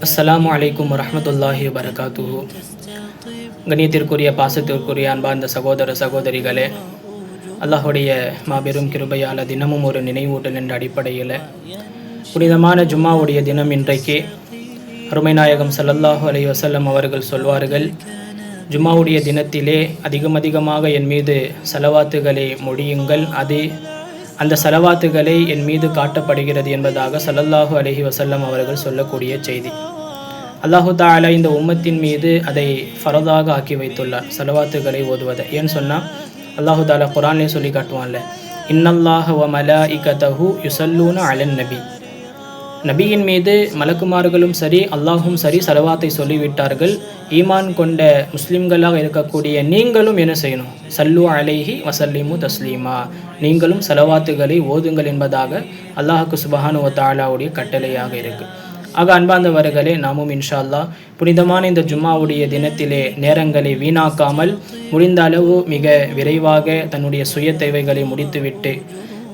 அஸ்ஸலாமு அலைக்கும் வரஹ்மத்துல்லாஹி வபரகாத்துஹு. கண்ணியத்திற்குரிய பாசத்திற்குரிய அன்பார்ந்த சகோதர சகோதரிகளே, அல்லாஹுடைய மாபெரும் கிருபையால் தினமும் ஒரு நினைவூட்டல் என்ற அடிப்படையில் புனிதமான ஜும்மாவுடைய தினம் இன்றைக்கு அருமை நாயகம் ஸல்லல்லாஹு அலைஹி வஸல்லம் அவர்கள் சொல்வார்கள், ஜும்மாவுடைய தினத்திலே அதிகமாக என் மீது சலவாத்துகளை மொழியுங்கள், அந்த சலவாத்துகளை என் மீது காட்டப்படுகிறது என்பதாக ஸல்லல்லாஹு அலைஹி வஸல்லம் அவர்கள் சொல்லக்கூடிய செய்தி. அல்லாஹு தஆலா இந்த உம்மத்தின் மீது அதை ஃபரதாக ஆக்கி வைத்துள்ளார், சலவாத்துகளை ஓதுவதை. ஏன்னு சொன்னால் அல்லாஹு தஆலா குர்ஆன்லேயே சொல்லி காட்டுவான்ல, இன்னல்லாஹ வ மலாயிகதஹு யுஸல்லூன அலன் நபி. நபியின் மீது மலக்குமார்களும் சரி அல்லாஹும் சரி சலவாத்தை சொல்லிவிட்டார்கள். ஈமான் கொண்ட முஸ்லிம்களாக இருக்கக்கூடிய நீங்களும் என்ன செய்யணும்? சல்லு அலைஹி வசல்லிமு தஸ்லீமா, நீங்களும் சலவாத்துகளை ஓதுங்கள் என்பதாக அல்லாஹுக்கு சுப்ஹானஹு வ தஆலாவுடைய கட்டளையாக இருக்குது. ஆக அன்பார்ந்தவர்களே, நாமும் இன்ஷா அல்லாஹ் புனிதமான இந்த ஜும்மாவுடைய தினத்திலே நேரங்களை வீணாக்காமல் முடிந்த அளவு மிக விரைவாக தன்னுடைய சுய தேவைகளை முடித்துவிட்டு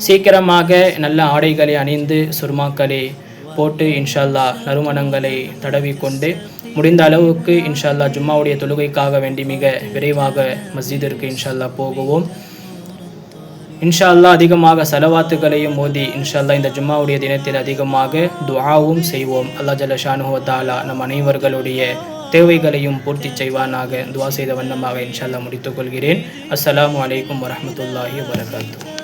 சீக்கிரமாக நல்ல ஆடைகளை அணிந்து சுர்மாக்களை போட்டு இன்ஷா அல்லாஹ் நறுமணங்களை தடவிக்கொண்டு முடிந்த அளவுக்கு இன்ஷா அல்லாஹ் ஜும்மாவுடைய தொழுகைக்காக வேண்டி மிக விரைவாக மஸ்ஜிதிற்கு இன்ஷா அல்லாஹ் போகுவோம். இன்ஷா அல்லாஹ் அதிகமாக சலவாத்துகளையும் மோதி இன்ஷா அல்லாஹ் இந்த ஜும்மாவுடைய தினத்தில் அதிகமாக துஆவும் செய்வோம். அல்லாஹ் ஜல்ல ஷானுஹு வ தஆலா நம் அனைவர்களுடைய தேவைகளையும் பூர்த்தி செய்வானாக. துஆ செய்த வண்ணமாக இன்ஷா அல்லாஹ் முடித்துக்கொள்கிறேன். அஸ்ஸலாமு அலைக்கும் வரஹ்மத்துல்லாஹி வபரகாத்துஹு.